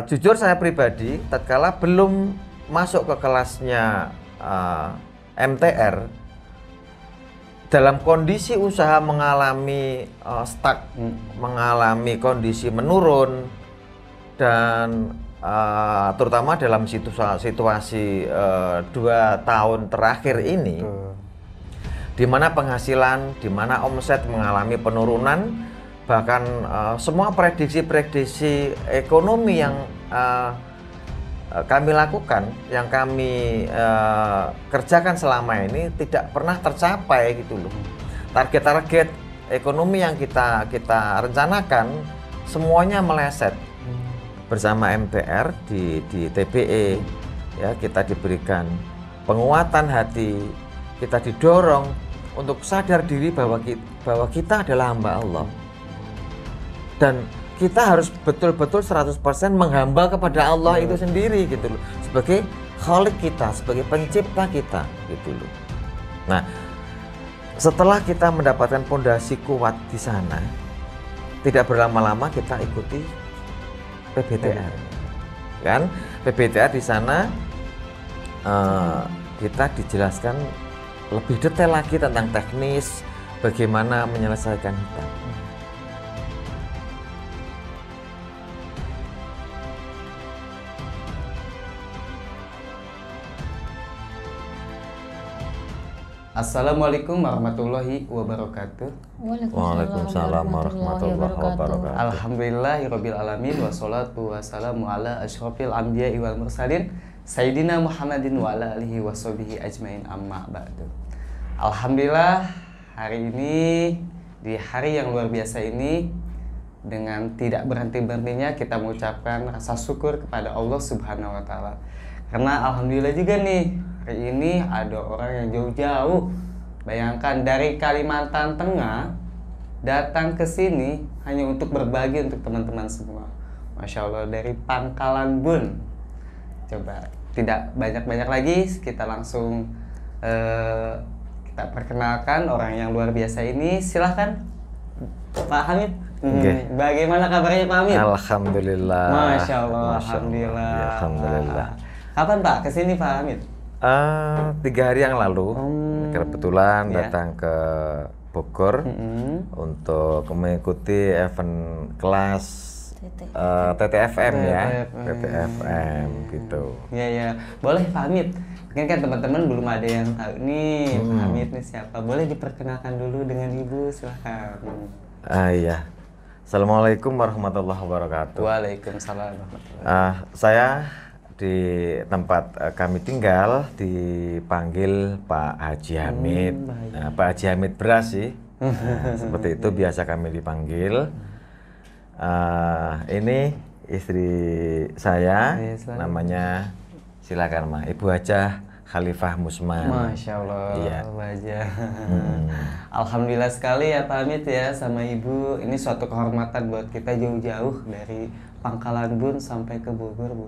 Jujur saya pribadi, tatkala belum masuk ke kelasnya MTR, dalam kondisi usaha mengalami stuck, mengalami kondisi menurun, dan terutama dalam situasi 2 tahun terakhir ini, di mana penghasilan, di mana omset mengalami penurunan, bahkan semua prediksi-prediksi ekonomi yang kami lakukan, yang kami kerjakan selama ini tidak pernah tercapai gitu loh. Target-target ekonomi yang kita rencanakan semuanya meleset. Bersama MTR di TBE ya, kita diberikan penguatan hati, kita didorong untuk sadar diri bahwa kita adalah hamba Allah. Dan kita harus betul-betul 100% menghamba kepada Allah itu sendiri gitu loh, sebagai khalik kita, sebagai pencipta kita gitu loh. Nah, setelah kita mendapatkan pondasi kuat di sana, tidak berlama-lama kita ikuti PBTR. Kan PBTR di sana kita dijelaskan lebih detail lagi tentang teknis bagaimana menyelesaikan hutang. Assalamualaikum warahmatullahi wabarakatuh. Waalaikumsalam warahmatullahi wabarakatuh. Alhamdulillahirabbil alamin, wassalatu wassalamu ala asyrofil anbiya'i wal mursalin Sayyidina Muhammadin wa ala alihi washabihi ajmain, amma ba'du. Alhamdulillah, hari ini, di hari yang luar biasa ini, dengan tidak berhenti-berhentinya kita mengucapkan rasa syukur kepada Allah Subhanahu wa Ta'ala. Karena alhamdulillah juga nih, hari ini ada orang yang jauh-jauh, bayangkan dari Kalimantan Tengah datang ke sini hanya untuk berbagi untuk teman-teman semua. Masya Allah, dari Pangkalan Bun. Coba tidak banyak-banyak lagi, kita langsung kita perkenalkan orang yang luar biasa ini. Silahkan Pak Hamid. Bagaimana kabarnya Pak Hamid? Alhamdulillah. Masya Allah, alhamdulillah. Ya, alhamdulillah. Kapan Pak kesini Pak Hamid? 3 hari yang lalu kebetulan datang ke Bogor untuk mengikuti event kelas TTFM ya, TTFM gitu. Ya, boleh Pak Hamid. Mungkin kan teman-teman belum ada yang tahu nih Pak Hamid nih siapa. Boleh diperkenalkan dulu dengan Ibu, silahkan. Iya. Assalamualaikum warahmatullahi wabarakatuh. Waalaikumsalam warahmatullahi wabarakatuh. Saya di tempat kami tinggal dipanggil Pak Haji Hamid. Pak Haji Hamid Beras sih. Seperti itu biasa kami dipanggil. Ini istri saya, namanya silakan Ma, Ibu Hajah Khalifah Musman. Masya Allah, iya. Wajah. Alhamdulillah sekali ya Pak Hamid ya sama Ibu. Ini suatu kehormatan buat kita jauh-jauh dari Pangkalan Bun sampai ke Bogor, Bu.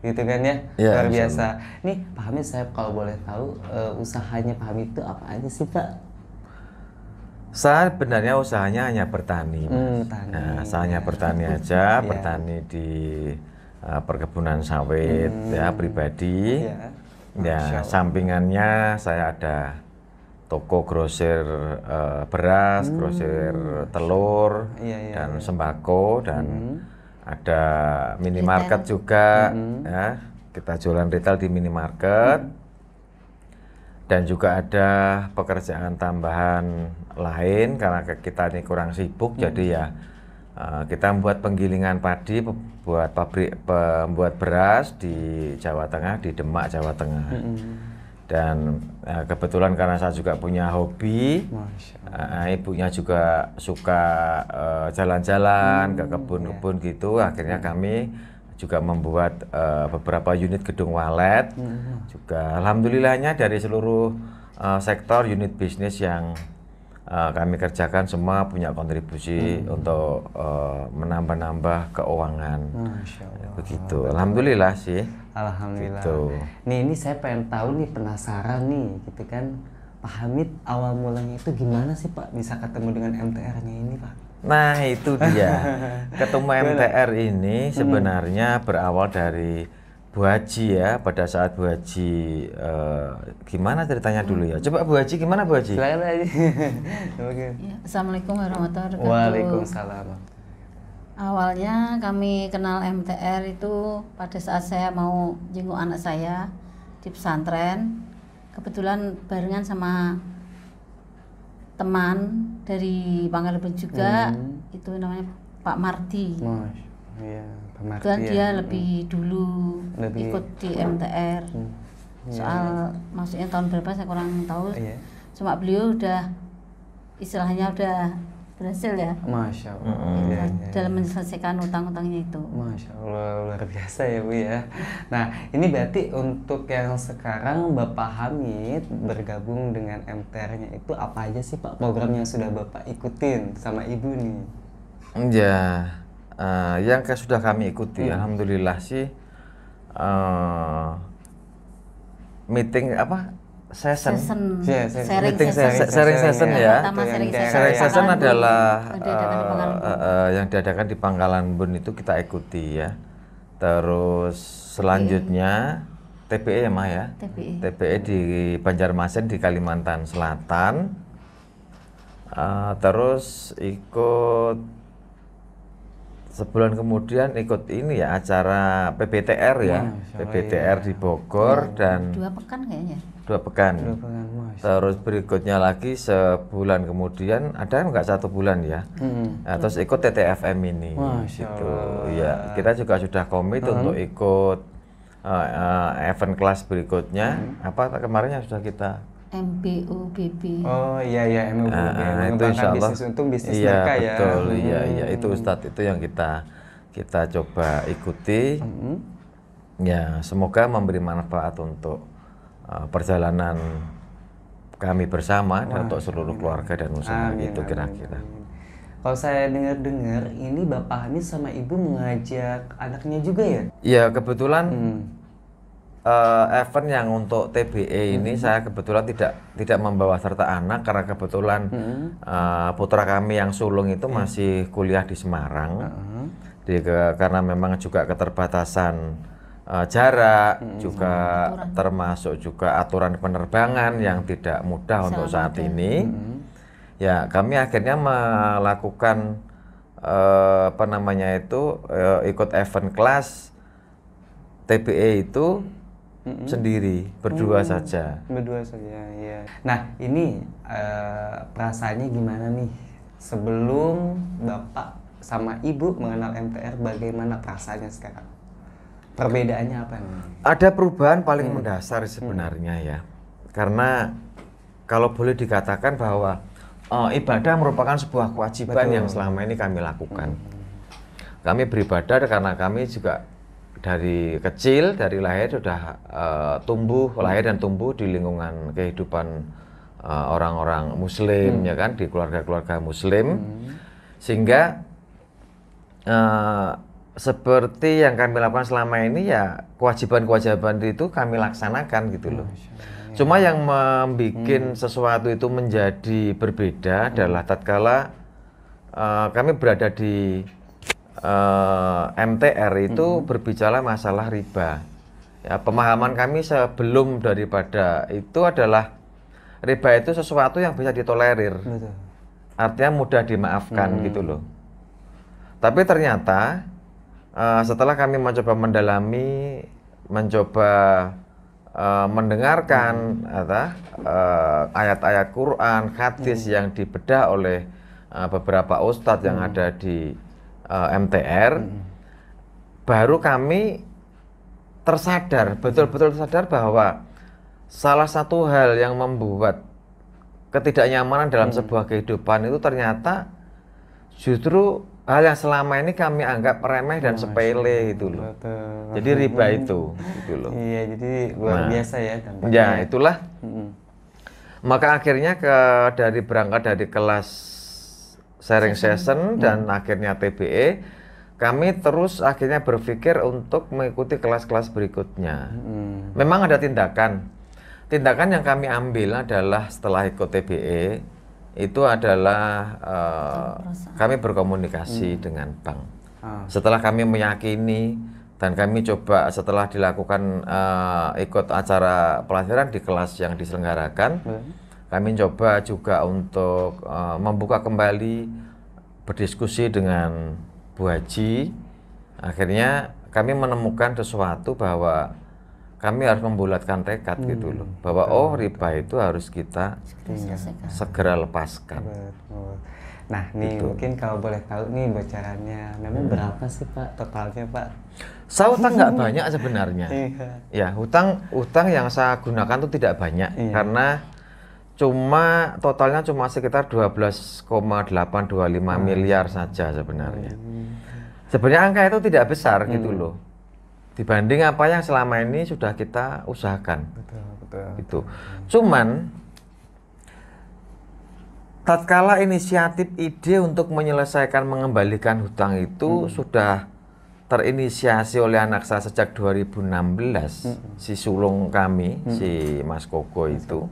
Gitu kan ya, luar biasa. Nih Pak Hamid, saya kalau boleh tahu usahanya Pak Hamid itu apa aja sih Pak? Saya sebenarnya usahanya hanya bertani, Bertani. Saya hanya bertani aja, bertani di perkebunan sawit ya pribadi. Ya, sampingannya saya ada toko grosir beras, grosir telur, dan sembako, dan ada minimarket juga ya, kita jualan retail di minimarket, dan juga ada pekerjaan tambahan lain karena kita ini kurang sibuk, jadi ya kita membuat penggilingan padi, buat pabrik pembuat beras di Jawa Tengah, di Demak, Jawa Tengah. Dan kebetulan karena saya juga punya hobi, ibunya juga suka jalan-jalan ke kebun-kebun gitu, akhirnya kami juga membuat beberapa unit gedung walet. Juga alhamdulillahnya dari seluruh sektor unit bisnis yang kami kerjakan semua punya kontribusi untuk menambah-nambah keuangan. Masya Allah. Begitu, alhamdulillah sih. Alhamdulillah. Gitu. Nih ini saya pengen tahu nih, penasaran nih, gitu kan. Pak Hamid awal mulanya itu gimana sih Pak bisa ketemu dengan MTR-nya ini Pak? Nah itu dia. Ketemu MTR ini sebenarnya berawal dari Bu Haji ya. Pada saat Bu Haji, gimana ceritanya dulu ya? Coba Bu Haji, gimana Bu Haji? Silakan aja. Ya, Assalamualaikum warahmatullahi wabarakatuh. Waalaikumsalam. Awalnya kami kenal MTR itu pada saat saya mau jenguk anak saya di pesantren. Kebetulan barengan sama teman dari Pangkalipun juga, itu namanya Pak Mardi. Iya, Pak Mardi. Kebetulan ya. dia lebih dulu ikut di MTR. Soal maksudnya tahun berapa saya kurang tahu. Iya. Cuma beliau udah istilahnya udah berhasil ya. Masya Allah. Iya, iya. Dalam menyelesaikan utang-utangnya itu. Masya Allah, luar biasa ya Bu ya. Nah, ini berarti untuk yang sekarang Bapak Hamid bergabung dengan MTR-nya itu apa aja sih Pak program yang sudah Bapak ikutin sama Ibu nih? Ya, yang sudah kami ikuti, alhamdulillah sih, meeting apa? Session. Sharing session ya. Pertama sharing Sharing session adalah diadakan di Pangkalipun. yang diadakan di Pangkalan Bun itu kita ikuti ya. Terus selanjutnya TPE ya Ma ya. TPE di Banjarmasin di Kalimantan Selatan. Terus ikut sebulan kemudian ikut ini ya acara PBTR ya. PBTR di Bogor dan 2 pekan kayaknya. 2 pekan. Terus berikutnya lagi sebulan kemudian ada nggak 1 bulan ya. Nah, terus ikut TTFM ini. Gitu. Ya, kita juga sudah komit untuk ikut event kelas berikutnya. Apa kemarin yang sudah kita MBUBB. Oh iya ya, MBUBB. Itu insya Allah. Bisnis untung bisnis iya, berkah ya. Betul, iya itu Ustadz itu yang kita coba ikuti. Ya, semoga memberi manfaat untuk perjalanan kami bersama dan untuk seluruh keluarga dan usaha gitu kira-kira. Kalau saya dengar-dengar ini Bapak Hamid sama Ibu mengajak anaknya juga ya? Iya, kebetulan event yang untuk TBE ini saya kebetulan tidak membawa serta anak karena kebetulan putra kami yang sulung itu masih kuliah di Semarang. Karena memang juga keterbatasan jarak, juga termasuk juga aturan penerbangan yang tidak mudah untuk saat ini. Ya, kami akhirnya melakukan apa namanya itu ikut event kelas TBE itu sendiri, berdua saja. Berdua saja, ya. Nah, ini perasaannya gimana nih sebelum Bapak sama Ibu mengenal MTR, bagaimana perasaannya sekarang? Perbedaannya apa nih? Ada perubahan paling mendasar sebenarnya ya. Karena kalau boleh dikatakan bahwa ibadah merupakan sebuah kewajiban yang selama ini kami lakukan. Kami beribadah karena kami juga dari kecil, dari lahir sudah lahir dan tumbuh di lingkungan kehidupan orang-orang Muslim ya kan, di keluarga-keluarga Muslim, sehingga seperti yang kami lakukan selama ini ya kewajiban-kewajiban itu kami laksanakan gitu loh. Cuma yang membuat sesuatu itu menjadi berbeda adalah tatkala kami berada di MTR itu berbicara masalah riba. Ya, pemahaman kami sebelum daripada itu adalah riba itu sesuatu yang bisa ditolerir. Artinya mudah dimaafkan gitu loh. Tapi ternyata setelah kami mencoba mendalami, mencoba mendengarkan ayat-ayat Quran, hadis yang dibedah oleh beberapa ustadz yang ada di MTR, baru kami tersadar, betul-betul tersadar bahwa salah satu hal yang membuat ketidaknyamanan dalam sebuah kehidupan itu ternyata justru hal yang selama ini kami anggap remeh dan sepele itu loh. Jadi riba itu gitu loh. Iya, jadi luar biasa ya dampaknya. Ya, itulah. Maka akhirnya berangkat dari kelas sharing session dan akhirnya TBE, kami terus akhirnya berpikir untuk mengikuti kelas-kelas berikutnya. Memang ada tindakan yang kami ambil adalah setelah ikut TBE, itu adalah kami berkomunikasi dengan bank. Setelah kami meyakini dan kami coba setelah dilakukan ikut acara pelajaran di kelas yang diselenggarakan, kami coba juga untuk membuka kembali, berdiskusi dengan Bu Haji. Akhirnya kami menemukan sesuatu bahwa kami harus membulatkan tekad gitu loh, bahwa riba itu harus kita segera lepaskan. Betul. Nah, nih gitu. mungkin kalau boleh tahu nih bocorannya, memang berapa sih Pak totalnya Pak? Saya utang nggak banyak sebenarnya. Ya, hutang yang saya gunakan itu tidak banyak karena totalnya cuma sekitar 12,825 miliar saja sebenarnya. Sebenarnya angka itu tidak besar gitu loh, dibanding apa yang selama ini sudah kita usahakan. Betul. Gitu. Cuman tatkala inisiatif ide untuk menyelesaikan mengembalikan hutang itu sudah terinisiasi oleh anak saya sejak 2016, si sulung kami, si Mas Koko itu.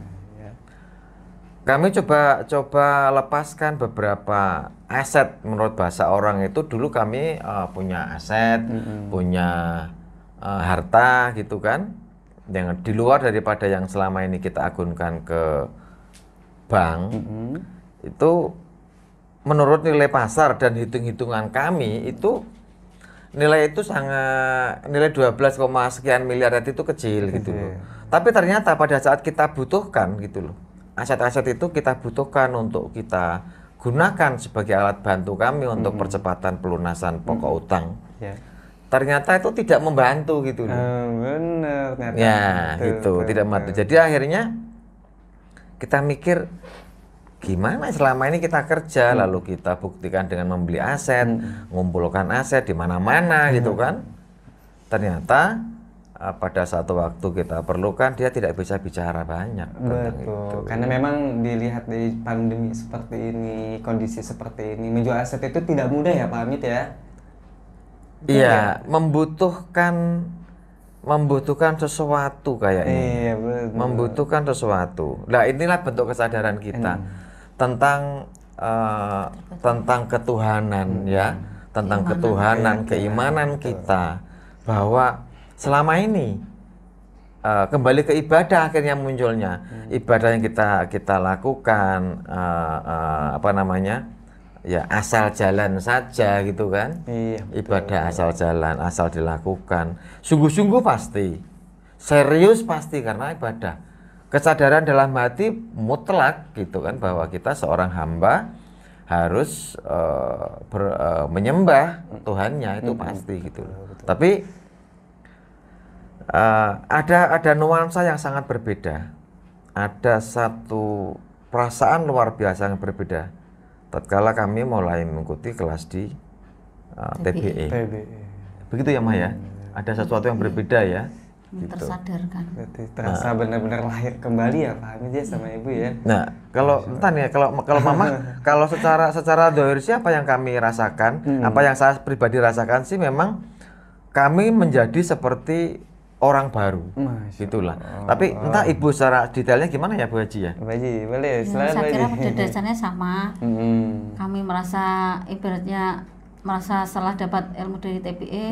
Kami coba lepaskan beberapa aset. Menurut bahasa orang itu dulu kami punya aset, punya harta gitu kan, yang di luar daripada yang selama ini kita agunkan ke bank. Itu menurut nilai pasar dan hitung-hitungan kami itu nilai 12, sekian miliar itu kecil gitu loh. Tapi ternyata pada saat kita butuhkan gitu loh, aset-aset itu kita butuhkan untuk kita gunakan sebagai alat bantu kami untuk percepatan pelunasan pokok utang. Ternyata itu tidak membantu gitu loh. Bener. Ya, gitu, tidak membantu. Jadi akhirnya kita mikir gimana selama ini kita kerja lalu kita buktikan dengan membeli aset, mengumpulkan aset di mana-mana gitu kan. Ternyata pada satu waktu kita perlukan dia tidak bisa bicara banyak tentang itu. Karena memang dilihat dari pandemi seperti ini, kondisi seperti ini, menjual aset itu tidak mudah ya Pak Hamid ya? Iya, membutuhkan sesuatu kayaknya. Iya, betul. Membutuhkan sesuatu. Nah, inilah bentuk kesadaran kita tentang ketuhanan ya, tentang keimanan kita bahwa selama ini kembali ke ibadah akhirnya munculnya. Ibadah yang kita lakukan ya asal jalan saja gitu kan. Ibadah asal jalan, asal dilakukan. Sungguh-sungguh pasti, serius pasti karena ibadah. Kesadaran dalam hati mutlak gitu kan bahwa kita seorang hamba harus menyembah Tuhannya itu pasti gitu. Tapi ada nuansa yang sangat berbeda. Ada satu perasaan luar biasa yang berbeda tatkala kami mulai mengikuti kelas di TBE. Begitu ya Maya? Ada sesuatu yang berbeda ya. Gitu. Tersadarkan. Berarti terasa benar-benar lahir kembali ya Pak Hamid ya sama Ibu ya. Nah, kalau Mama, kalau secara dohir siapa yang kami rasakan, apa yang saya pribadi rasakan sih memang kami menjadi seperti orang baru, gitulah. Tapi entah Ibu secara detailnya gimana ya Bu Haji ya? Bu Haji, boleh. Saya kira pada dasarnya sama. Kami merasa ibaratnya setelah dapat ilmu dari TBE,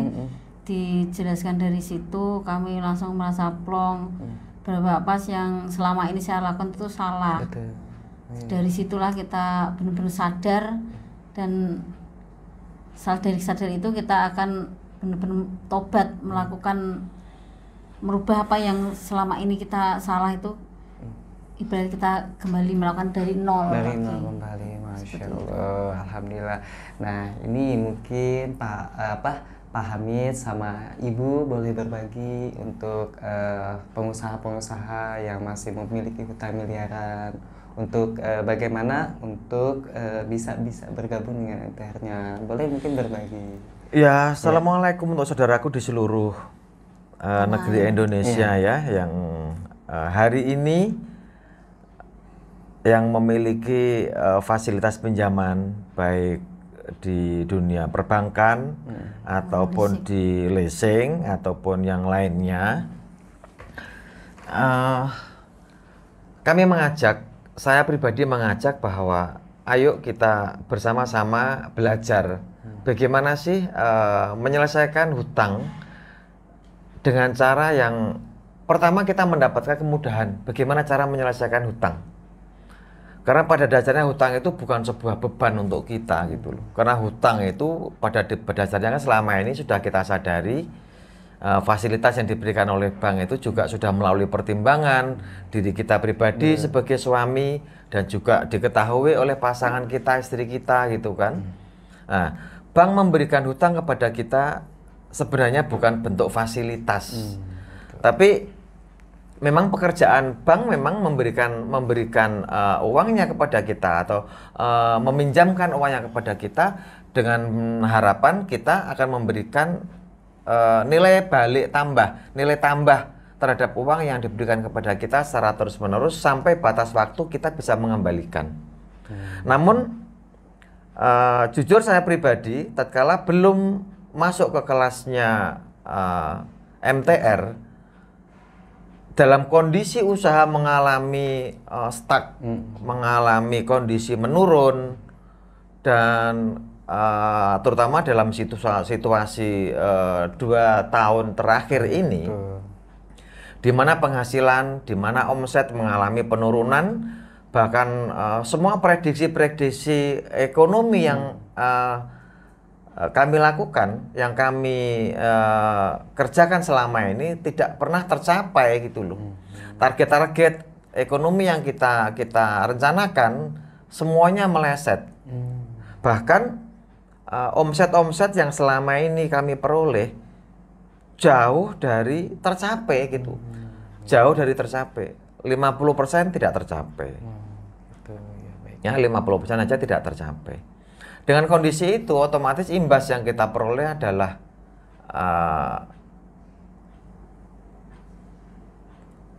dijelaskan dari situ kami langsung merasa plong bahwa apa yang selama ini saya lakukan itu salah. Dari situlah kita benar-benar sadar dan dari sadar itu kita akan benar-benar tobat melakukan merubah apa yang selama ini kita salah itu ibarat kita kembali melakukan dari nol kembali. Masya Allah, alhamdulillah. Nah ini mungkin Pak Hamid sama Ibu boleh berbagi untuk pengusaha-pengusaha yang masih memiliki hutang miliaran untuk bagaimana untuk bisa bergabung dengan MTR-nya. Boleh mungkin berbagi. Ya, assalamualaikum untuk saudaraku di seluruh negeri Indonesia ya yang hari ini yang memiliki fasilitas pinjaman baik di dunia perbankan ataupun di leasing ataupun yang lainnya. Kami mengajak saya pribadi mengajak bahwa ayo kita bersama-sama belajar bagaimana sih menyelesaikan hutang dengan cara yang pertama kita mendapatkan kemudahan bagaimana cara menyelesaikan hutang. Karena pada dasarnya hutang itu bukan sebuah beban untuk kita gitu loh. Karena hutang itu pada dasarnya kan selama ini sudah kita sadari fasilitas yang diberikan oleh bank itu juga sudah melalui pertimbangan diri kita pribadi sebagai suami dan juga diketahui oleh pasangan kita, istri kita gitu kan. Nah, bank memberikan hutang kepada kita sebenarnya bukan bentuk fasilitas. Tapi memang pekerjaan bank memang memberikan uangnya kepada kita atau meminjamkan uangnya kepada kita dengan harapan kita akan memberikan nilai tambah terhadap uang yang diberikan kepada kita secara terus-menerus sampai batas waktu kita bisa mengembalikan. Namun jujur saya pribadi tatkala belum masuk ke kelasnya MTR dalam kondisi usaha mengalami stuck, mengalami kondisi menurun dan terutama dalam situasi 2 tahun terakhir ini, di mana penghasilan, di mana omset mengalami penurunan, bahkan semua prediksi-prediksi ekonomi yang kami lakukan, yang kami kerjakan selama ini tidak pernah tercapai gitu loh. Target-target ekonomi yang kita rencanakan semuanya meleset. Bahkan omset-omset yang selama ini kami peroleh jauh dari tercapai gitu. Jauh dari tercapai. 50% tidak tercapai. Ya, 50% aja tidak tercapai. Dengan kondisi itu otomatis imbas yang kita peroleh adalah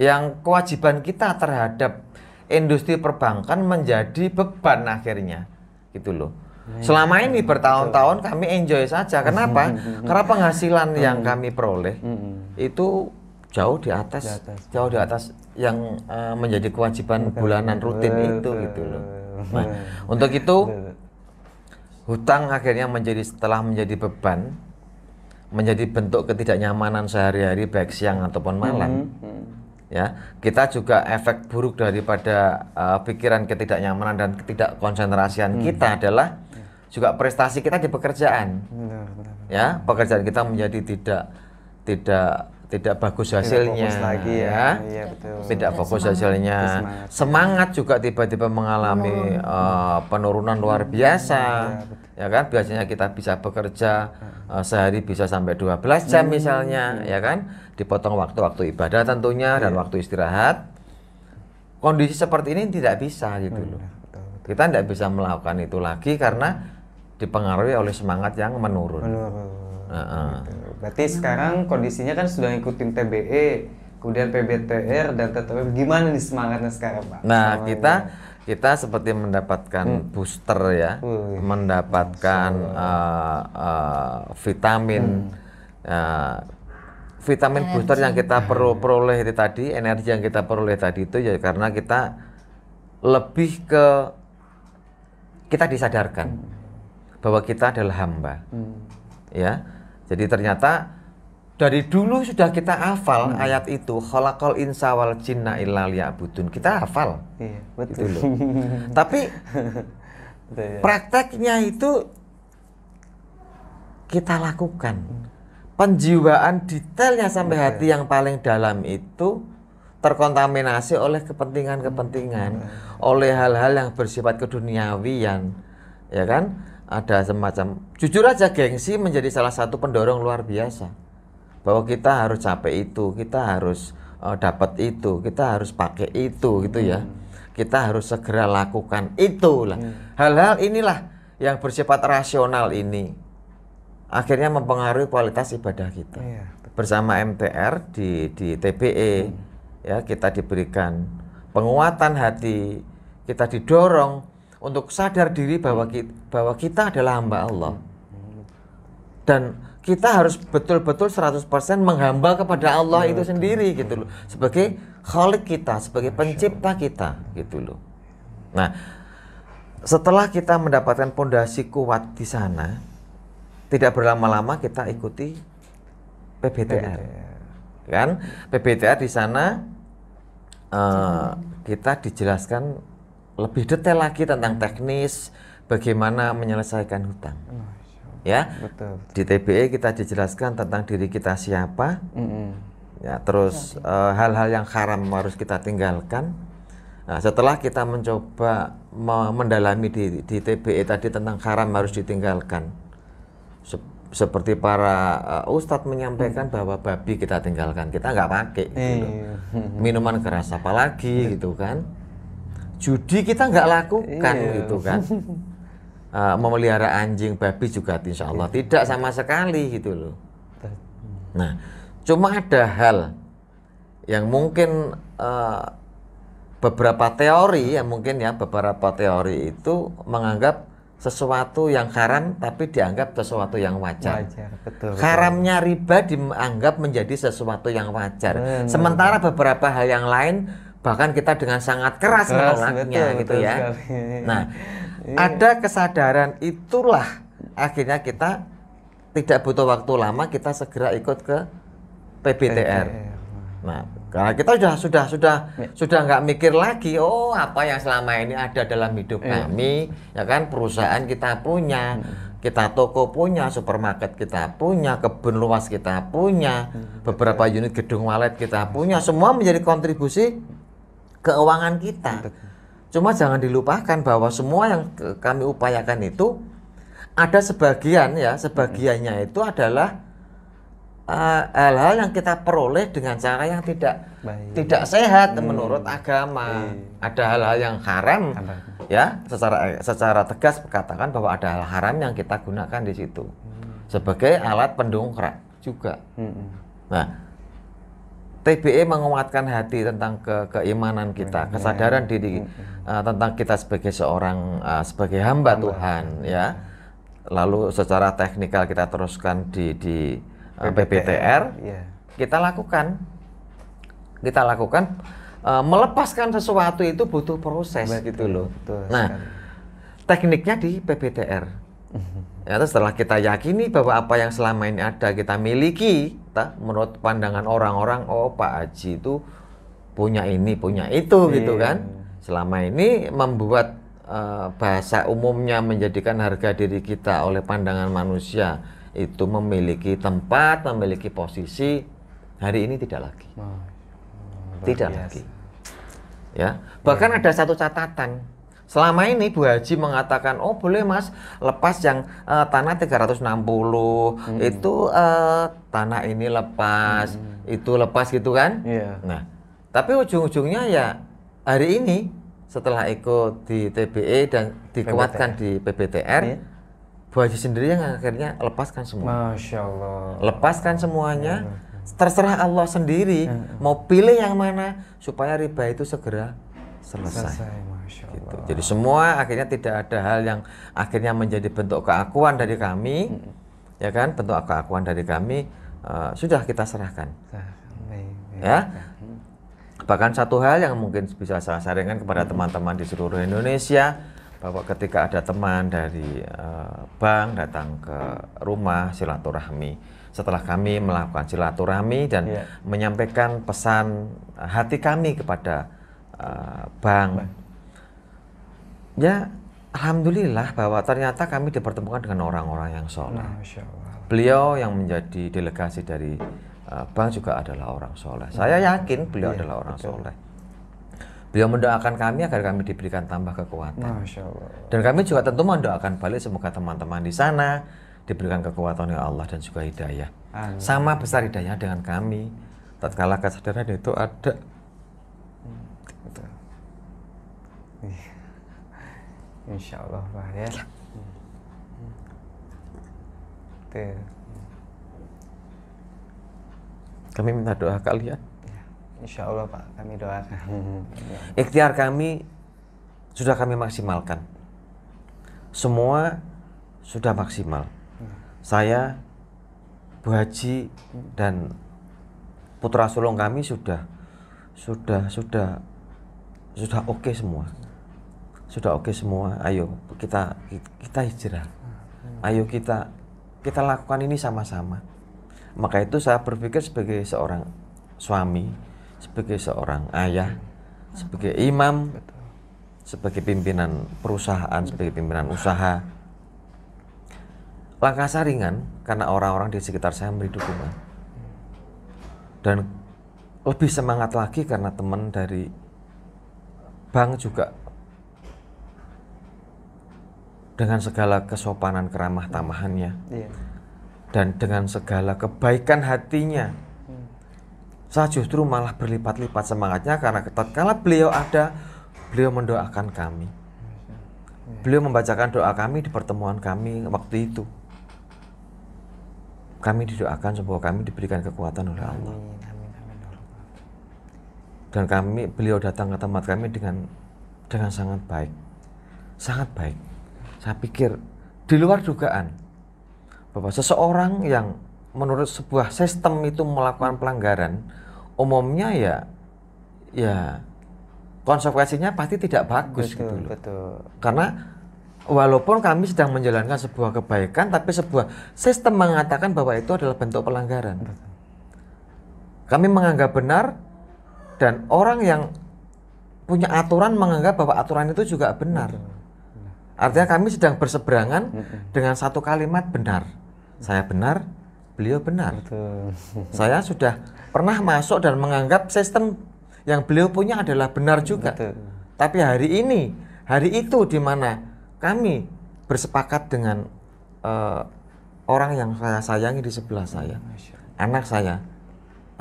yang kewajiban kita terhadap industri perbankan menjadi beban akhirnya gitu loh. Selama ini bertahun-tahun kami enjoy saja. Kenapa? Karena penghasilan yang kami peroleh itu jauh di atas yang menjadi kewajiban bulanan rutin itu gitu loh. Nah, untuk itu hutang akhirnya setelah menjadi beban, menjadi bentuk ketidaknyamanan sehari-hari baik siang ataupun malam. Ya, kita juga efek buruk daripada pikiran ketidaknyamanan dan ketidakkonsentrasian kita adalah juga prestasi kita di pekerjaan. Ya, pekerjaan kita menjadi tidak bagus hasilnya, fokus lagi ya. Iya, betul. Tidak fokus hasilnya. Semangat juga tiba-tiba mengalami penurunan luar biasa. Ya kan, biasanya kita bisa bekerja sehari bisa sampai 12 jam misalnya, ya kan, dipotong waktu-waktu ibadah tentunya dan waktu istirahat. Kondisi seperti ini tidak bisa gitu loh. Kita tidak bisa melakukan itu lagi karena dipengaruhi oleh semangat yang menurun. Berarti sekarang kondisinya kan sudah ngikutin TBE, kemudian PBTR dan TTW. Gimana nih semangatnya sekarang, Pak? Nah, kita seperti mendapatkan booster ya, mendapatkan vitamin vitamin booster yang kita peroleh tadi, energi yang kita peroleh tadi itu ya karena kita lebih kita disadarkan bahwa kita adalah hamba. Ya. Jadi ternyata dari dulu sudah kita hafal ayat itu, khalaqal insa wal jinna illa liya'budun. Kita hafal. Iya, betul. Gitu loh. Tapi prakteknya itu kita lakukan. Penjiwaan detailnya sampai hati yang paling dalam itu terkontaminasi oleh kepentingan-kepentingan, oleh hal-hal yang bersifat keduniawian, ya kan? Ada semacam, jujur aja gengsi menjadi salah satu pendorong luar biasa bahwa kita harus capek itu, kita harus dapat itu, kita harus pakai itu gitu ya, kita harus segera lakukan itu lah. Hal-hal inilah yang bersifat rasional ini akhirnya mempengaruhi kualitas ibadah kita. Bersama MTR di TBE ya, kita diberikan penguatan hati, kita didorong untuk sadar diri bahwa kita adalah hamba Allah. Dan kita harus betul-betul 100% menghamba kepada Allah itu sendiri gitu loh. Sebagai khalik kita, sebagai pencipta kita gitu loh. Nah, setelah kita mendapatkan pondasi kuat di sana, tidak berlama-lama kita ikuti PBTR. Kan PBTR di sana kita dijelaskan lebih detail lagi tentang teknis bagaimana menyelesaikan hutang. Ya, betul. Di TBE kita dijelaskan tentang diri kita siapa, ya, terus hal-hal yang haram harus kita tinggalkan. Nah, setelah kita mencoba mendalami di TBE tadi tentang haram harus ditinggalkan, seperti para ustadz menyampaikan bahwa babi kita tinggalkan, kita nggak pakai, gitu. Minuman keras apalagi, gitu kan. Judi kita nggak lakukan, gitu kan. Memelihara anjing, babi juga insya Allah tidak sama sekali, gitu loh. Nah, cuma ada hal yang mungkin beberapa teori itu menganggap sesuatu yang haram tapi dianggap sesuatu yang wajar. Betul. Haramnya riba dianggap menjadi sesuatu yang wajar. Sementara beberapa hal yang lain bahkan kita dengan sangat keras menolaknya, gitu ya. Nah, ada kesadaran itulah akhirnya kita tidak butuh waktu lama, kita segera ikut ke PBTR. Nah, karena kita sudah nggak mikir lagi, oh apa yang selama ini ada dalam hidup kami, ya kan, perusahaan kita punya, kita toko punya, supermarket kita punya, kebun luas kita punya, beberapa unit gedung walet kita punya, semua menjadi kontribusi keuangan kita. Cuma jangan dilupakan bahwa semua yang kami upayakan itu ada sebagiannya itu adalah hal-hal yang kita peroleh dengan cara yang tidak sehat menurut agama. Ada hal-hal yang haram, ya, secara tegas katakan bahwa ada hal haram yang kita gunakan di situ sebagai alat pendongkrak juga. Nah, TBE menguatkan hati tentang keimanan kita, kesadaran diri tentang kita sebagai sebagai hamba Tuhan, ya. Lalu secara teknikal kita teruskan di PBTR, kita lakukan melepaskan sesuatu itu butuh proses, gitu loh. Nah, tekniknya di PBTR. Ya, setelah kita yakini bahwa apa yang selama ini ada kita miliki, menurut pandangan orang-orang, oh Pak Haji itu punya ini, punya itu, gitu kan. Selama ini membuat bahasa umumnya menjadikan harga diri kita oleh pandangan manusia itu memiliki tempat, memiliki posisi, hari ini tidak lagi. Lagi. Ya, bahkan ada satu catatan. Selama ini Bu Haji mengatakan, oh boleh Mas, lepas yang tanah 360, itu tanah ini lepas, itu lepas, gitu kan. Nah, tapi ujung-ujungnya ya hari ini setelah ikut di TBE dan dikuatkan di PBTR, Bu Haji sendiri yang akhirnya lepaskan semua. Masya Allah. Lepaskan semuanya, terserah Allah sendiri mau pilih yang mana supaya riba itu segera selesai. Masya Allah. Gitu. Jadi semua akhirnya tidak ada hal yang akhirnya menjadi bentuk keakuan dari kami, ya kan? Bentuk keakuan dari kami sudah kita serahkan. Ya. Bahkan satu hal yang mungkin bisa saya sarankan kepada teman-teman di seluruh Indonesia, bahwa ketika ada teman dari bank datang ke rumah silaturahmi, setelah kami melakukan silaturahmi dan menyampaikan pesan hati kami kepada bank, ya alhamdulillah bahwa ternyata kami dipertemukan dengan orang-orang yang soleh. Beliau yang menjadi delegasi dari bank juga adalah orang soleh. Saya yakin beliau adalah orang soleh. Beliau mendoakan kami agar kami diberikan tambah kekuatan. Masya Allah. Dan kami juga tentu mendoakan balik semoga teman-teman di sana diberikan kekuatan oleh Allah dan juga hidayah. Amin. Sama besar hidayah dengan kami. Tatkala kesadaran itu ada. Insya Allah Pak, ya. Kami minta doa kalian. Insya Allah Pak, kami doakan. Ikhtiar kami sudah kami maksimalkan. Semua sudah maksimal. Saya, Bu Haji dan putra sulung kami sudah oke semua. sudah oke semua, ayo kita hijrah, ayo kita lakukan ini sama-sama. Maka itu saya berpikir sebagai seorang suami, sebagai seorang ayah, sebagai imam, sebagai pimpinan perusahaan, sebagai pimpinan usaha, langkah saya ringan karena orang-orang di sekitar saya memberi dukungan. Dan lebih semangat lagi karena teman dari bank juga dengan segala kesopanan keramah tamahannya dan dengan segala kebaikan hatinya, saya justru malah berlipat-lipat semangatnya karena tatkala beliau ada, beliau mendoakan kami, beliau membacakan doa kami di pertemuan kami waktu itu. Kami didoakan semoga kami diberikan kekuatan oleh Allah. Dan beliau datang ke tempat kami dengan sangat baik, sangat baik. Saya pikir di luar dugaan bahwa seseorang yang menurut sebuah sistem itu melakukan pelanggaran, umumnya ya konsekuensinya pasti tidak bagus, betul, gitu loh. Betul. Karena walaupun kami sedang menjalankan sebuah kebaikan, tapi sebuah sistem mengatakan bahwa itu adalah bentuk pelanggaran. Betul. Kami menganggap benar, dan orang yang punya aturan menganggap bahwa aturan itu juga benar. Betul. Artinya kami sedang berseberangan dengan satu kalimat benar. Saya benar, beliau benar. Betul. Saya sudah pernah masuk dan menganggap sistem yang beliau punya adalah benar juga. Betul. Tapi hari itu di mana kami bersepakat dengan orang yang saya sayangi di sebelah saya, anak saya,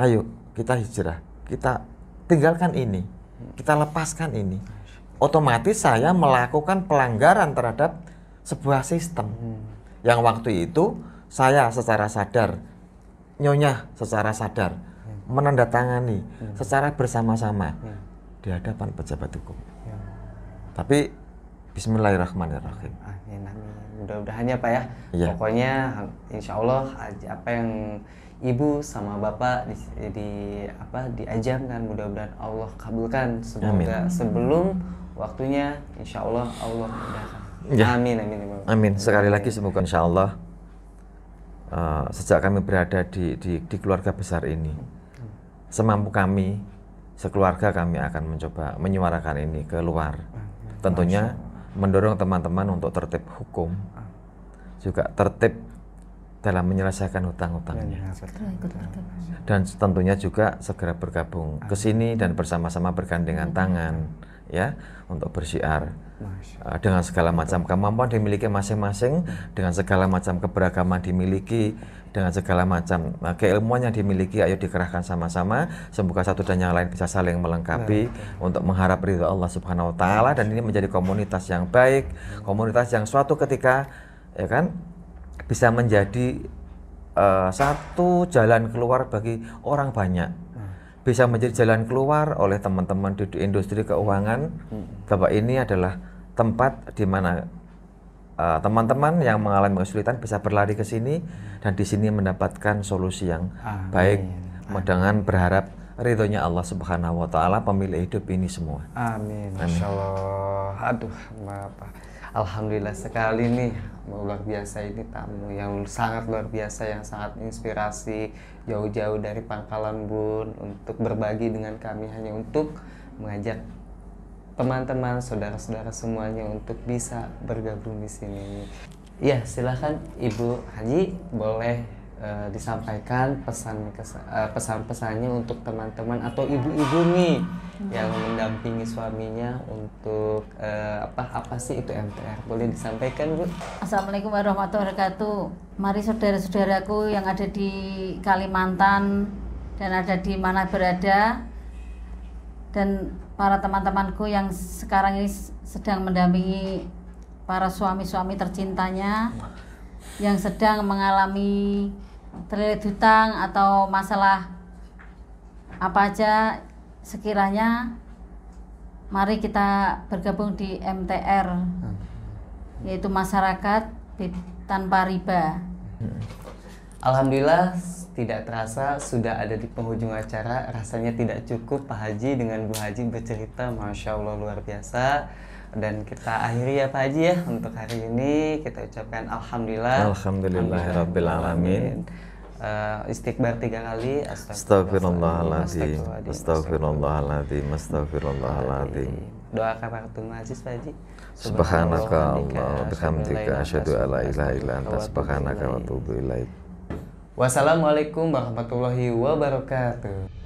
ayo kita hijrah, kita tinggalkan ini, kita lepaskan ini. Otomatis saya melakukan pelanggaran terhadap sebuah sistem yang waktu itu saya secara sadar, nyonya secara sadar menandatangani secara bersama-sama di hadapan pejabat hukum. Tapi Bismillahirrahmanirrahim. Amin, amin. Mudah-mudahan ya Pak ya. Iya. Pokoknya insya Allah apa yang Ibu sama Bapak diajarkan, mudah-mudahan Allah kabulkan. Semoga sebelum waktunya insya Allah mudahkan. Ya. Amin, amin. Amin. Sekali lagi semoga insya Allah sejak kami berada di keluarga besar ini, semampu kami, sekeluarga kami akan mencoba menyuarakan ini keluar. Tentunya mendorong teman-teman untuk tertib hukum, juga tertib dalam menyelesaikan hutang-hutangnya, dan tentunya juga segera bergabung ke sini dan bersama-sama bergandengan tangan ya untuk bersyiar dengan segala macam kemampuan dimiliki masing-masing, dengan segala macam keberagaman dimiliki, dengan segala macam keilmuan yang dimiliki, ayo dikerahkan sama-sama. Semoga satu dan yang lain bisa saling melengkapi untuk mengharap ridha Allah Subhanahu wa taala, dan ini menjadi komunitas yang baik, komunitas yang suatu ketika ya kan bisa menjadi satu jalan keluar bagi orang banyak, bisa menjadi jalan keluar oleh teman-teman di industri keuangan, bahwa ini adalah tempat di mana teman-teman yang mengalami kesulitan bisa berlari ke sini dan di sini mendapatkan solusi yang baik, dengan berharap ridhonya Allah Subhanahu wa taala pemilik hidup ini semua. Amin. Insyaallah. Aduh, Bapak. Alhamdulillah sekali nih, luar biasa ini tamu yang sangat luar biasa, yang sangat inspirasi, jauh-jauh dari Pangkalan Bun untuk berbagi dengan kami, hanya untuk mengajak teman-teman, saudara-saudara semuanya untuk bisa bergabung di sini. Ya, silakan Ibu Haji, boleh disampaikan pesan-pesannya untuk teman-teman atau ibu-ibu nih yang mendampingi suaminya untuk apa sih itu MTR, boleh disampaikan Bu? Assalamualaikum warahmatullahi wabarakatuh. Mari saudara-saudaraku yang ada di Kalimantan dan ada di mana berada, dan para teman-temanku yang sekarang ini sedang mendampingi para suami-suami tercintanya yang sedang mengalami terlilit hutang atau masalah apa aja sekiranya, mari kita bergabung di MTR, yaitu masyarakat tanpa riba. Alhamdulillah, tidak terasa sudah ada di penghujung acara. Rasanya tidak cukup Pak Haji dengan Bu Haji bercerita, Masya Allah luar biasa. Dan kita akhiri ya Pak Haji ya untuk hari ini, kita ucapkan alhamdulillah. Alhamdulillahirabbil alamin. Istighfar 3 kali. Astagfirullahaladzim. Astagfirullahaladzim. Astagfirullahaladzim. Doa kafaratul majlis Pak Haji. Subhanaka Allah bihamdika asyhadu an la ilaha illa anta subhanaka wa atubu ilaik. Wassalamualaikum warahmatullahi wabarakatuh.